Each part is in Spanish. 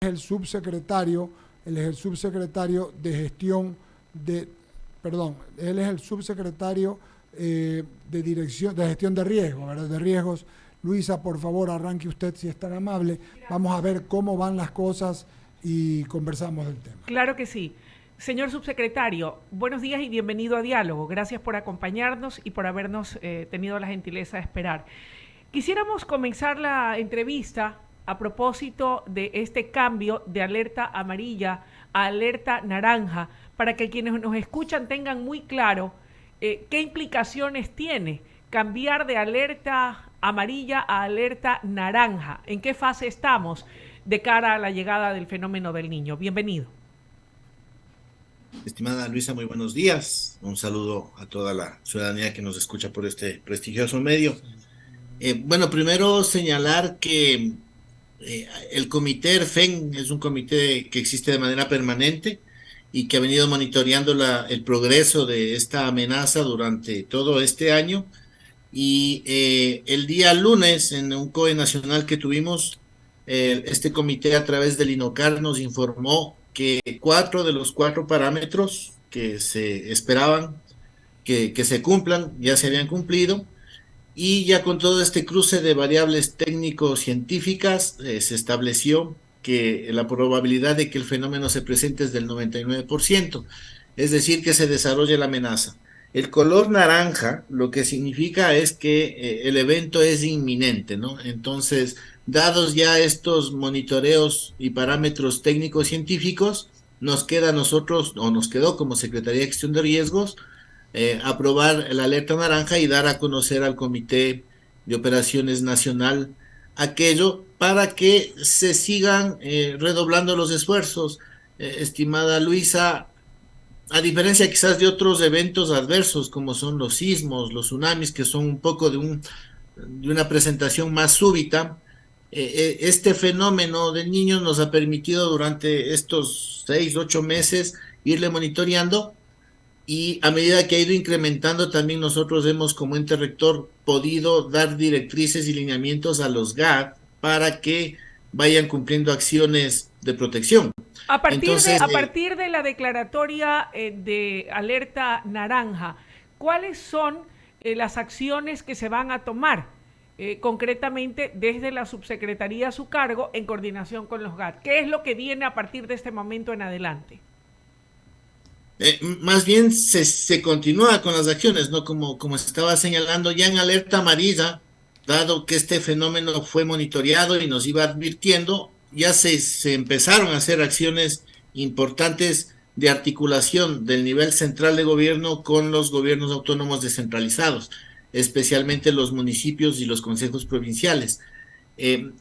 el subsecretario, él es el subsecretario de gestión de, perdón, él es el subsecretario de dirección, de gestión de riesgos, ¿verdad? De riesgos. Luisa, por favor, arranque usted si es tan amable. Vamos a ver cómo van las cosas y conversamos del tema. Claro que sí. Señor subsecretario, buenos días y bienvenido a Diálogo. Gracias por acompañarnos y por habernos tenido la gentileza de esperar. Quisiéramos comenzar la entrevista a propósito de este cambio de alerta amarilla a alerta naranja, para que quienes nos escuchan tengan muy claro qué implicaciones tiene cambiar de alerta amarilla a alerta naranja. ¿En qué fase estamos de cara a la llegada del fenómeno del Niño? Bienvenido. Estimada Luisa, muy buenos días. Un saludo a toda la ciudadanía que nos escucha por este prestigioso medio. Bueno, primero señalar que el comité ERFEN es un comité que existe de manera permanente y que ha venido monitoreando el progreso de esta amenaza durante todo este año. Y el día lunes, en un COE nacional que tuvimos, este comité a través del INOCAR nos informó que 4 de los 4 parámetros que se esperaban que se cumplan ya se habían cumplido, y ya con todo este cruce de variables técnico-científicas se estableció que la probabilidad de que el fenómeno se presente es del 99%, es decir, que se desarrolle la amenaza. El color naranja lo que significa es que el evento es inminente, ¿no? Entonces, dados ya estos monitoreos y parámetros técnicos científicos, nos queda a nosotros, o nos quedó como Secretaría de Gestión de Riesgos, aprobar la alerta naranja y dar a conocer al Comité de Operaciones Nacional aquello para que se sigan redoblando los esfuerzos. Estimada Luisa, a diferencia quizás de otros eventos adversos como son los sismos, los tsunamis, que son un poco de una presentación más súbita, este fenómeno del Niño nos ha permitido durante estos 6, 8 meses irle monitoreando, y a medida que ha ido incrementando también nosotros hemos como ente rector podido dar directrices y lineamientos a los GAT para que vayan cumpliendo acciones de protección. Entonces, A partir de la declaratoria de alerta naranja, ¿cuáles son las acciones que se van a tomar concretamente desde la subsecretaría a su cargo en coordinación con los GAT? ¿Qué es lo que viene a partir de este momento en adelante? más bien se continúa con las acciones, ¿no? Como estaba señalando, ya en alerta amarilla, dado que este fenómeno fue monitoreado y nos iba advirtiendo, ya se empezaron a hacer acciones importantes de articulación del nivel central de gobierno con los gobiernos autónomos descentralizados, especialmente los municipios y los consejos provinciales.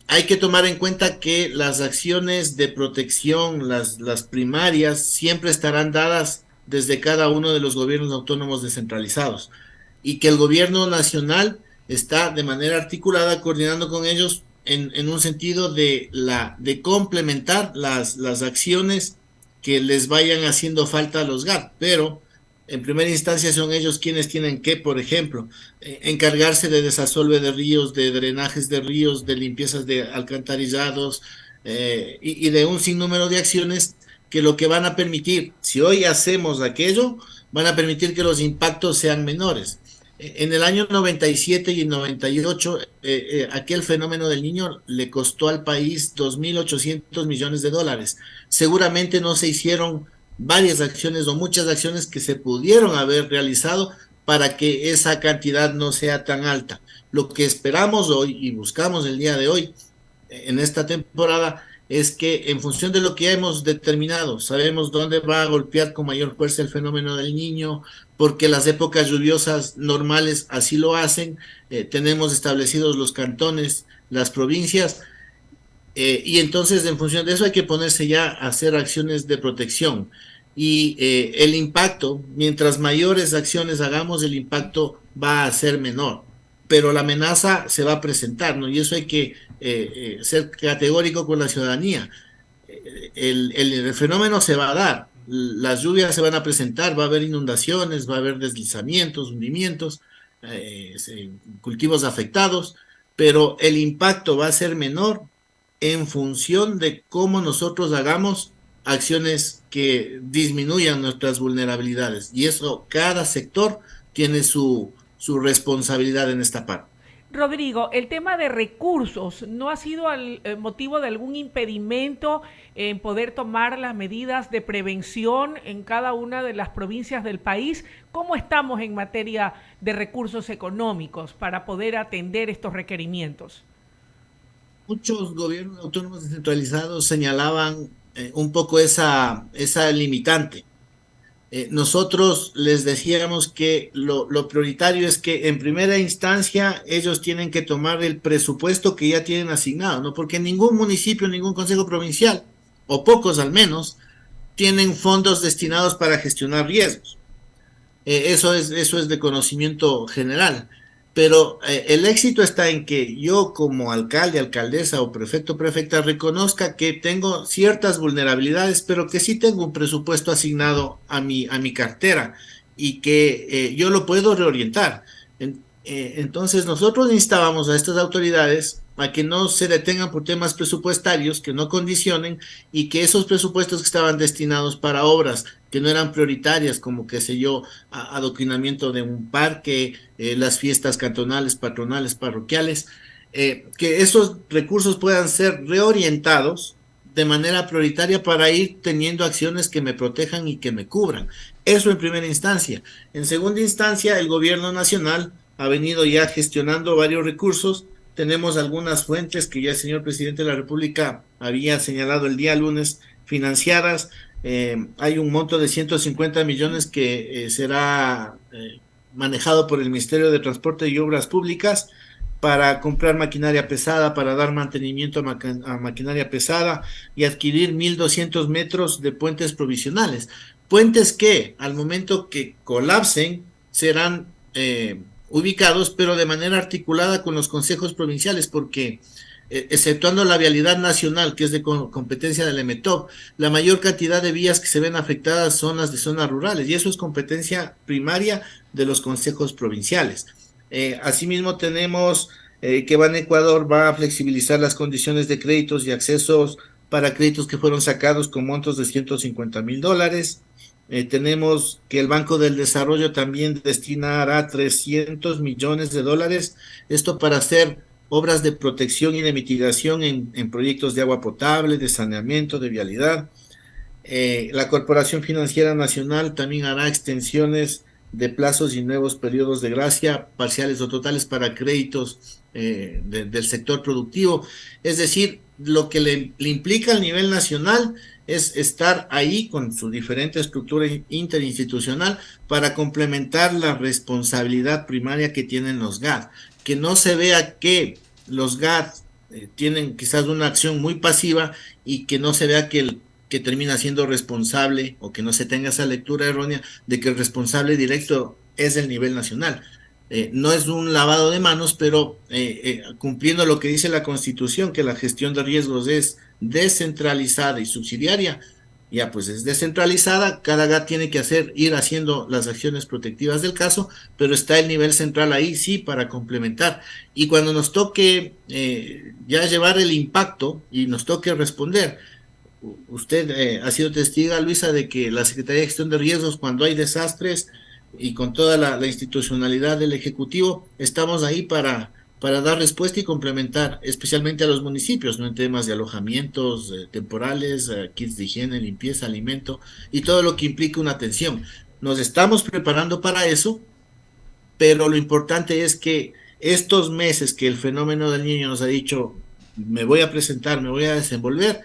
Hay que tomar en cuenta que las acciones de protección, las primarias, siempre estarán dadas desde cada uno de los gobiernos autónomos descentralizados, y que el gobierno nacional está de manera articulada coordinando con ellos en un sentido de complementar las acciones que les vayan haciendo falta a los GAT, pero en primera instancia son ellos quienes tienen que, por ejemplo, encargarse de desasolve de ríos, de drenajes de ríos, de limpiezas de alcantarillados, y de un sinnúmero de acciones que lo que van a permitir, si hoy hacemos aquello, van a permitir que los impactos sean menores. En el año 97 y 98, aquel fenómeno del Niño le costó al país 2.800 millones de dólares. Seguramente no se hicieron varias acciones o muchas acciones que se pudieron haber realizado para que esa cantidad no sea tan alta. Lo que esperamos hoy y buscamos el día de hoy en esta temporada es que, en función de lo que ya hemos determinado, sabemos dónde va a golpear con mayor fuerza el fenómeno del Niño, porque las épocas lluviosas normales así lo hacen, tenemos establecidos los cantones, las provincias, y entonces en función de eso hay que ponerse ya a hacer acciones de protección. Y el impacto, mientras mayores acciones hagamos, el impacto va a ser menor, pero la amenaza se va a presentar, ¿no? Y eso hay que ser categórico con la ciudadanía. El fenómeno se va a dar, las lluvias se van a presentar, va a haber inundaciones, va a haber deslizamientos, hundimientos, cultivos afectados, pero el impacto va a ser menor en función de cómo nosotros hagamos acciones que disminuyan nuestras vulnerabilidades. Y eso, cada sector tiene su responsabilidad en esta parte. Rodrigo, el tema de recursos no ha sido motivo de algún impedimento en poder tomar las medidas de prevención en cada una de las provincias del país. ¿Cómo estamos en materia de recursos económicos para poder atender estos requerimientos? Muchos gobiernos autónomos descentralizados señalaban un poco esa limitante. Nosotros les decíamos que lo prioritario es que en primera instancia ellos tienen que tomar el presupuesto que ya tienen asignado, ¿no? Porque ningún municipio, ningún consejo provincial, o pocos al menos, tienen fondos destinados para gestionar riesgos. Eso es de conocimiento general. Pero el éxito está en que yo como alcalde, alcaldesa o prefecto, prefecta reconozca que tengo ciertas vulnerabilidades, pero que sí tengo un presupuesto asignado a mi cartera y que yo lo puedo reorientar. Entonces nosotros instábamos a estas autoridades a que no se detengan por temas presupuestarios, que no condicionen y que esos presupuestos que estaban destinados para obras que no eran prioritarias, como qué sé yo, adoquinamiento de un parque, las fiestas cantonales, patronales, parroquiales, que esos recursos puedan ser reorientados de manera prioritaria para ir teniendo acciones que me protejan y que me cubran. Eso en primera instancia. En segunda instancia, el gobierno nacional ha venido ya gestionando varios recursos. Tenemos algunas fuentes que ya el señor presidente de la República había señalado el día lunes financiadas. Hay un monto de 150 millones que será manejado por el Ministerio de Transporte y Obras Públicas para comprar maquinaria pesada, para dar mantenimiento a maquinaria pesada y adquirir 1.200 metros de puentes provisionales. Puentes que al momento que colapsen serán ubicados, pero de manera articulada con los consejos provinciales, porque exceptuando la vialidad nacional, que es de competencia del EMETOP, la mayor cantidad de vías que se ven afectadas son las de zonas rurales, y eso es competencia primaria de los consejos provinciales. Asimismo, tenemos que Ban Ecuador va a flexibilizar las condiciones de créditos y accesos para créditos que fueron sacados con montos de $150,000. Tenemos que el Banco del Desarrollo también destinará $300 millones, esto para hacer obras de protección y de mitigación en proyectos de agua potable, de saneamiento, de vialidad. La Corporación Financiera Nacional también hará extensiones de plazos y nuevos periodos de gracia, parciales o totales para créditos del sector productivo. Es decir, lo que le implica al nivel nacional es estar ahí con su diferente estructura interinstitucional para complementar la responsabilidad primaria que tienen los GAD. Que no se vea que los GAD tienen quizás una acción muy pasiva y que no se vea que termina siendo responsable, o que no se tenga esa lectura errónea de que el responsable directo es el nivel nacional. No es un lavado de manos, pero cumpliendo lo que dice la Constitución, que la gestión de riesgos es descentralizada y subsidiaria, ya pues es descentralizada, cada GAT tiene que ir haciendo las acciones protectivas del caso, pero está el nivel central ahí sí para complementar. Y cuando nos toque ya llevar el impacto y nos toque responder, usted ha sido testiga, Luisa, de que la Secretaría de Gestión de Riesgos, cuando hay desastres y con toda la institucionalidad del Ejecutivo, estamos ahí para dar respuesta y complementar, especialmente a los municipios, ¿no? En temas de alojamientos temporales, kits de higiene, limpieza, alimento y todo lo que implica una atención. Nos estamos preparando para eso, pero lo importante es que estos meses que el fenómeno del Niño nos ha dicho, me voy a presentar, me voy a desenvolver,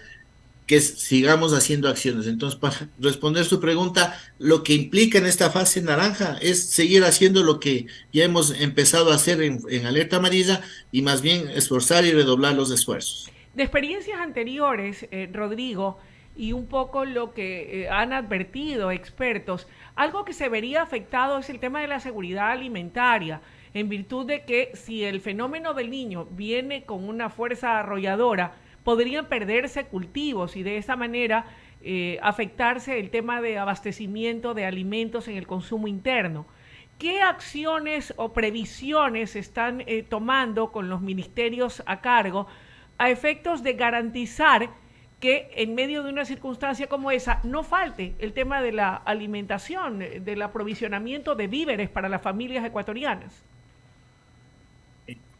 que sigamos haciendo acciones. Entonces, para responder su pregunta, lo que implica en esta fase naranja es seguir haciendo lo que ya hemos empezado a hacer en alerta amarilla, y más bien esforzar y redoblar los esfuerzos. De experiencias anteriores, Rodrigo, y un poco lo que han advertido expertos, algo que se vería afectado es el tema de la seguridad alimentaria, en virtud de que si el fenómeno del Niño viene con una fuerza arrolladora, podrían perderse cultivos y de esa manera afectarse el tema de abastecimiento de alimentos en el consumo interno. ¿Qué acciones o previsiones están tomando con los ministerios a cargo a efectos de garantizar que en medio de una circunstancia como esa no falte el tema de la alimentación, del aprovisionamiento de víveres para las familias ecuatorianas?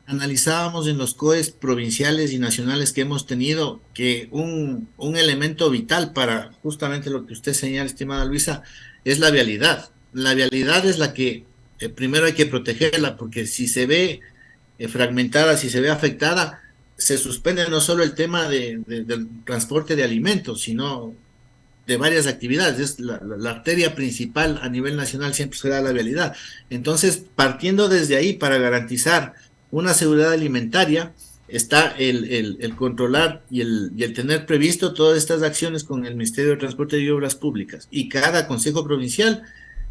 Analizábamos en los COEs provinciales y nacionales que hemos tenido que un elemento vital para justamente lo que usted señala, estimada Luisa, es la vialidad. La vialidad es la que primero hay que protegerla, porque si se ve fragmentada, si se ve afectada, se suspende no solo el tema del transporte de alimentos, sino de varias actividades. Es la arteria principal a nivel nacional siempre será la vialidad. Entonces, partiendo desde ahí para garantizar una seguridad alimentaria, está el controlar y el tener previsto todas estas acciones con el Ministerio de Transporte y Obras Públicas y cada consejo provincial,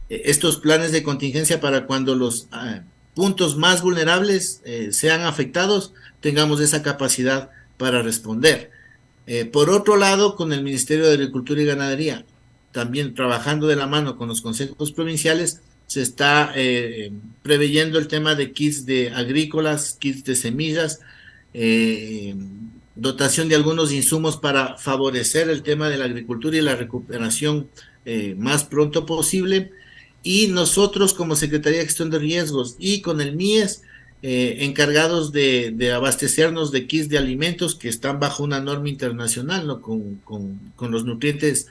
estos planes de contingencia para cuando los puntos más vulnerables sean afectados, tengamos esa capacidad para responder. Por otro lado, con el Ministerio de Agricultura y Ganadería, también trabajando de la mano con los consejos provinciales, se está preveyendo el tema de kits de agrícolas, kits de semillas, dotación de algunos insumos para favorecer el tema de la agricultura y la recuperación más pronto posible. Y nosotros como Secretaría de Gestión de Riesgos y con el MIES, encargados de abastecernos de kits de alimentos que están bajo una norma internacional, ¿no? con los nutrientes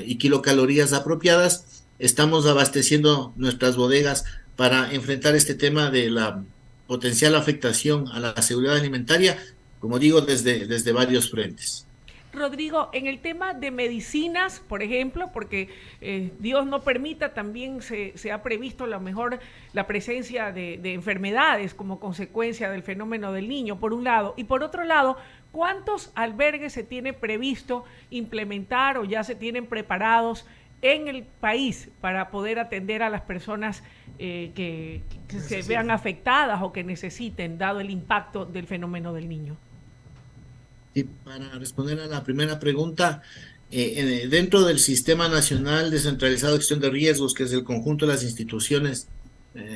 y kilocalorías apropiadas. Estamos abasteciendo nuestras bodegas para enfrentar este tema de la potencial afectación a la seguridad alimentaria, como digo, desde varios frentes. Rodrigo, en el tema de medicinas, por ejemplo, porque Dios no permita, también se ha previsto a lo mejor la presencia de enfermedades como consecuencia del fenómeno del niño, por un lado, y por otro lado, ¿cuántos albergues se tiene previsto implementar o ya se tienen preparados en el país para poder atender a las personas que se vean afectadas o que necesiten, dado el impacto del fenómeno del niño? Y para responder a la primera pregunta, dentro del Sistema Nacional Descentralizado de Gestión de Riesgos, que es el conjunto de las instituciones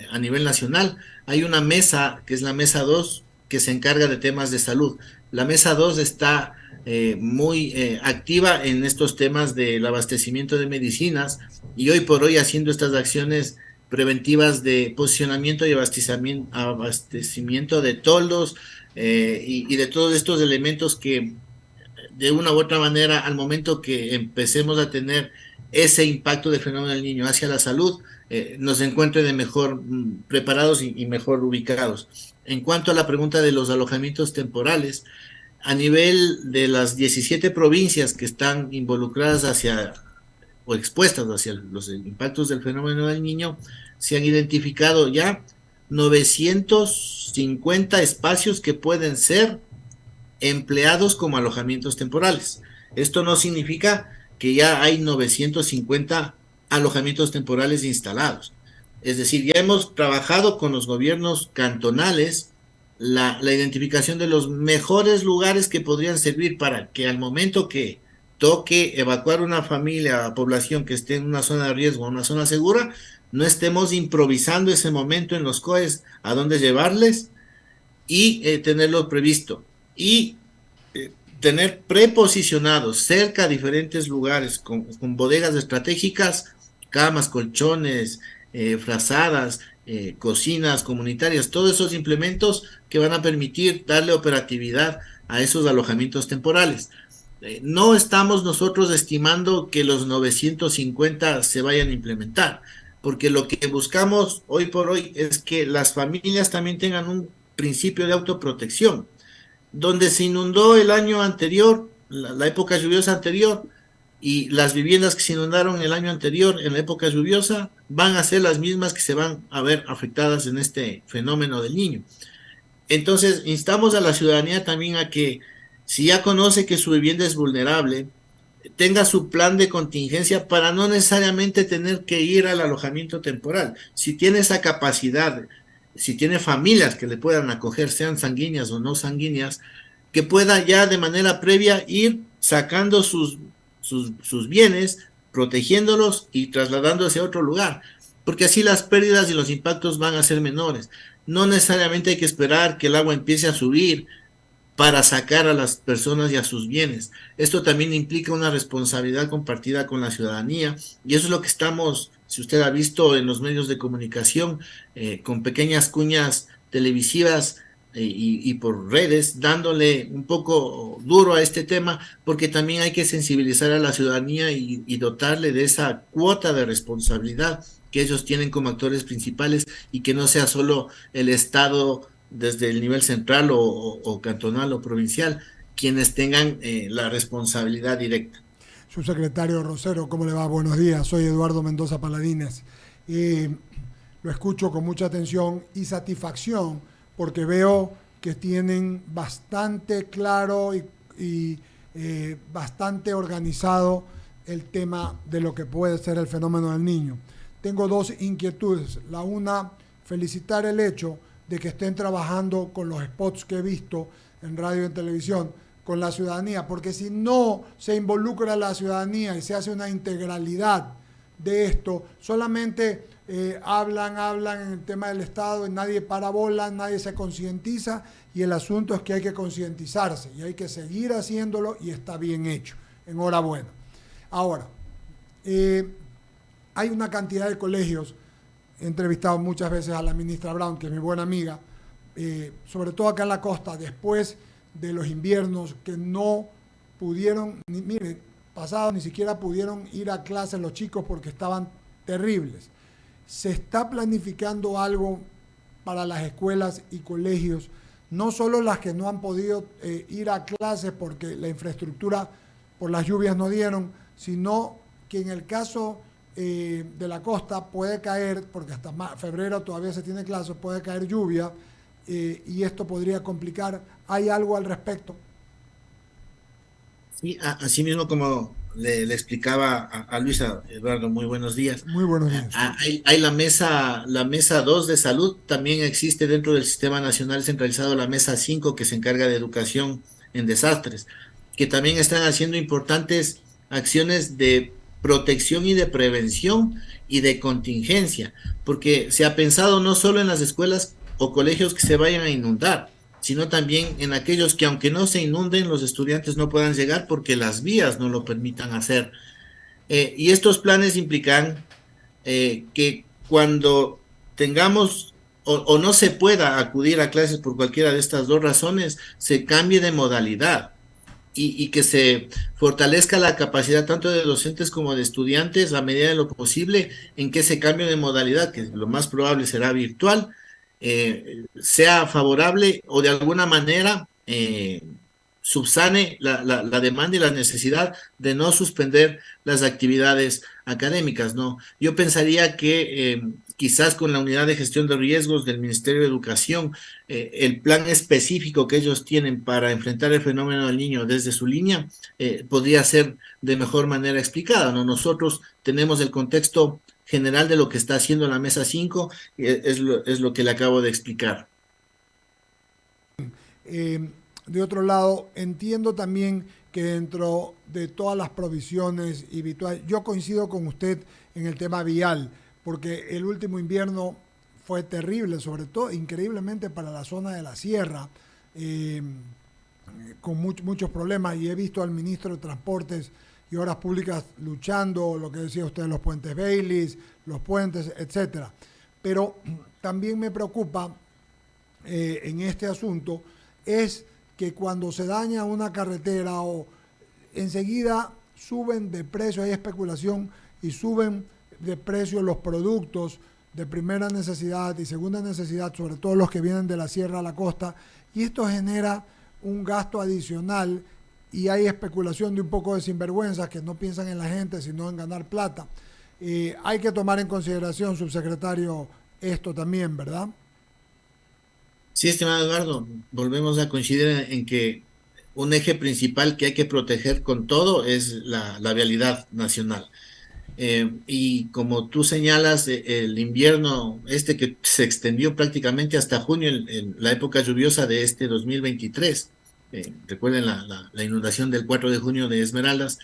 a nivel nacional, hay una mesa, que es la Mesa 2, que se encarga de temas de salud. La Mesa 2 está muy activa en estos temas del abastecimiento de medicinas y hoy por hoy haciendo estas acciones preventivas de posicionamiento y abastecimiento de toldos y de todos estos elementos que de una u otra manera al momento que empecemos a tener ese impacto del fenómeno del niño hacia la salud, nos encuentren de mejor preparados y mejor ubicados. En cuanto a la pregunta de los alojamientos temporales, a nivel de las 17 provincias que están involucradas o expuestas hacia los impactos del fenómeno del niño, se han identificado ya 950 espacios que pueden ser empleados como alojamientos temporales. Esto no significa que ya hay 950 alojamientos temporales instalados. Es decir, ya hemos trabajado con los gobiernos cantonales la identificación de los mejores lugares que podrían servir para que al momento que toque evacuar una familia o población que esté en una zona de riesgo, una zona segura, no estemos improvisando ese momento en los COEs a dónde llevarles y tenerlo previsto. Y tener preposicionados cerca a diferentes lugares con bodegas estratégicas, camas, colchones, frazadas, cocinas comunitarias, todos esos implementos que van a permitir darle operatividad a esos alojamientos temporales. No estamos nosotros estimando que los 950 se vayan a implementar, porque lo que buscamos hoy por hoy es que las familias también tengan un principio de autoprotección. Donde se inundó el año anterior, la época lluviosa anterior, y las viviendas que se inundaron el año anterior en la época lluviosa van a ser las mismas que se van a ver afectadas en este fenómeno del niño. Entonces, instamos a la ciudadanía también a que, si ya conoce que su vivienda es vulnerable, tenga su plan de contingencia para no necesariamente tener que ir al alojamiento temporal. Si tiene esa capacidad, si tiene familias que le puedan acoger, sean sanguíneas o no sanguíneas, que pueda ya de manera previa ir sacando sus bienes, protegiéndolos y trasladándose a otro lugar, porque así las pérdidas y los impactos van a ser menores. No necesariamente hay que esperar que el agua empiece a subir para sacar a las personas y a sus bienes. Esto también implica una responsabilidad compartida con la ciudadanía y eso es lo que estamos, si usted ha visto en los medios de comunicación, con pequeñas cuñas televisivas y por redes, dándole un poco duro a este tema, porque también hay que sensibilizar a la ciudadanía y dotarle de esa cuota de responsabilidad que ellos tienen como actores principales y que no sea solo el Estado desde el nivel central o cantonal o provincial quienes tengan la responsabilidad directa. Subsecretario Rosero, ¿cómo le va? Buenos días, soy Eduardo Mendoza Paladines. Lo escucho con mucha atención y satisfacción porque veo que tienen bastante claro y bastante organizado el tema de lo que puede ser el fenómeno del niño. Tengo dos inquietudes. La una, felicitar el hecho de que estén trabajando con los spots que he visto en radio y en televisión, con la ciudadanía, porque si no se involucra la ciudadanía y se hace una integralidad de esto, solamente hablan en el tema del Estado y nadie para bola, nadie se concientiza y el asunto es que hay que concientizarse y hay que seguir haciéndolo y está bien hecho. Enhorabuena. Ahora, hay una cantidad de colegios, he entrevistado muchas veces a la ministra Brown, que es mi buena amiga, sobre todo acá en la costa, después de los inviernos que no pudieron, miren, pasado ni siquiera pudieron ir a clases los chicos porque estaban terribles. Se está planificando algo para las escuelas y colegios, no solo las que no han podido ir a clases porque la infraestructura por las lluvias no dieron, sino que en el caso de la costa puede caer, porque hasta febrero todavía se tiene clases, puede caer lluvia y esto podría complicar. ¿Hay algo al respecto? Sí, así mismo como le explicaba a Luisa, Eduardo, muy buenos días. Muy buenos días. Hay la mesa 2 de salud, también existe dentro del Sistema Nacional Centralizado la mesa 5 que se encarga de educación en desastres, que también están haciendo importantes acciones de protección y de prevención y de contingencia, porque se ha pensado no solo en las escuelas o colegios que se vayan a inundar, sino también en aquellos que aunque no se inunden, los estudiantes no puedan llegar porque las vías no lo permitan hacer. Y estos planes implican que cuando tengamos o no se pueda acudir a clases por cualquiera de estas dos razones, se cambie de modalidad y que se fortalezca la capacidad tanto de docentes como de estudiantes a medida de lo posible en que ese cambio de modalidad, que lo más probable será virtual, sea favorable o de alguna manera subsane la demanda y la necesidad de no suspender las actividades académicas, ¿no? Yo pensaría que quizás con la unidad de gestión de riesgos del Ministerio de Educación, el plan específico que ellos tienen para enfrentar el fenómeno del niño desde su línea podría ser de mejor manera explicada, ¿no? Nosotros tenemos el contexto general de lo que está haciendo la Mesa 5, es lo que le acabo de explicar. De otro lado, entiendo también que dentro de todas las provisiones y virtuales, yo coincido con usted en el tema vial, porque el último invierno fue terrible, sobre todo increíblemente para la zona de la sierra, con muchos problemas, y he visto al ministro de Transportes y Obras Públicas luchando, lo que decía usted, los puentes Baylis, los puentes, etcétera. Pero también me preocupa en este asunto es que cuando se daña una carretera o enseguida suben de precio, hay especulación y suben de precio los productos de primera necesidad y segunda necesidad, sobre todo los que vienen de la sierra a la costa, y esto genera un gasto adicional y hay especulación de un poco de sinvergüenzas que no piensan en la gente sino en ganar plata. Hay que tomar en consideración, subsecretario, esto también, ¿verdad? Sí, estimado Eduardo, volvemos a coincidir en que un eje principal que hay que proteger con todo es la vialidad nacional. Y como tú señalas, el invierno que se extendió prácticamente hasta junio, en la época lluviosa de este 2023, recuerden la inundación del 4 de junio de Esmeraldas,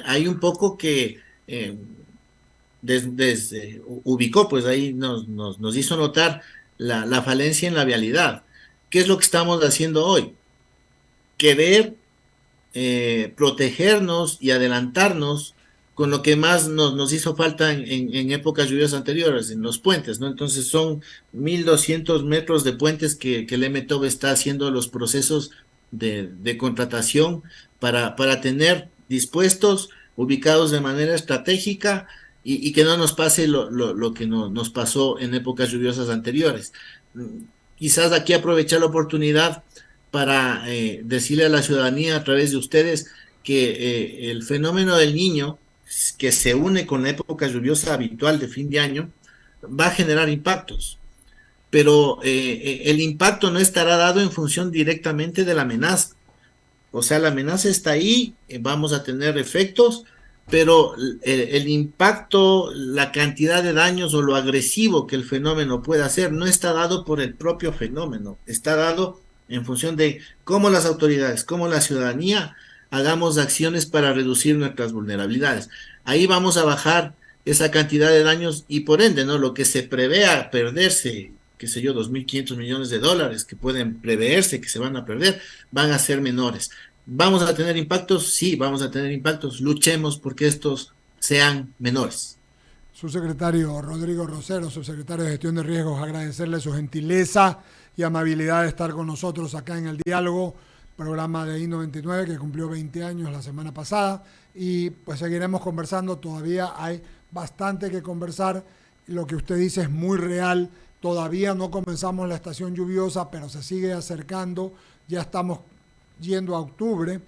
hay un poco que ubicó, pues ahí nos hizo notar la falencia en la vialidad. ¿Qué es lo que estamos haciendo hoy? querer protegernos y adelantarnos con lo que más nos hizo falta en épocas lluviosas anteriores, en los puentes, ¿no? Entonces son 1.200 metros de puentes que el MTOB está haciendo los procesos de contratación para tener dispuestos, ubicados de manera estratégica y que no nos pase lo que nos pasó en épocas lluviosas anteriores. Quizás aquí aprovechar la oportunidad para decirle a la ciudadanía a través de ustedes que el fenómeno del Niño, que se une con la época lluviosa habitual de fin de año, va a generar impactos. Pero el impacto no estará dado en función directamente de la amenaza. O sea, la amenaza está ahí, vamos a tener efectos, pero el impacto, la cantidad de daños o lo agresivo que el fenómeno puede hacer no está dado por el propio fenómeno, está dado en función de cómo las autoridades, cómo la ciudadanía hagamos acciones para reducir nuestras vulnerabilidades. Ahí vamos a bajar esa cantidad de daños y por ende, ¿no? Lo que se prevea perderse, qué sé yo, 2.500 millones de dólares que pueden preverse que se van a perder, van a ser menores. ¿Vamos a tener impactos? Sí, vamos a tener impactos. Luchemos porque estos sean menores. Subsecretario Rodrigo Rosero, subsecretario de Gestión de Riesgos, agradecerle su gentileza y amabilidad de estar con nosotros acá en el diálogo, programa de I-99 que cumplió 20 años la semana pasada y pues seguiremos conversando, todavía hay bastante que conversar, lo que usted dice es muy real, todavía no comenzamos la estación lluviosa, pero se sigue acercando, ya estamos yendo a octubre,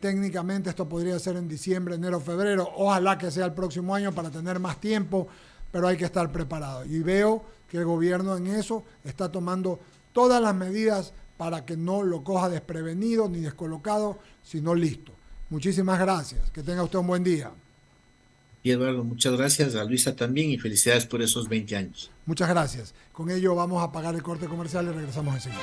técnicamente esto podría ser en diciembre, enero, febrero, ojalá que sea el próximo año para tener más tiempo, pero hay que estar preparado. Y veo que el gobierno en eso está tomando todas las medidas para que no lo coja desprevenido ni descolocado, sino listo. Muchísimas gracias, que tenga usted un buen día. Y Eduardo, muchas gracias, a Luisa también y felicidades por esos 20 años. Muchas gracias. Con ello vamos a pagar el corte comercial y regresamos enseguida.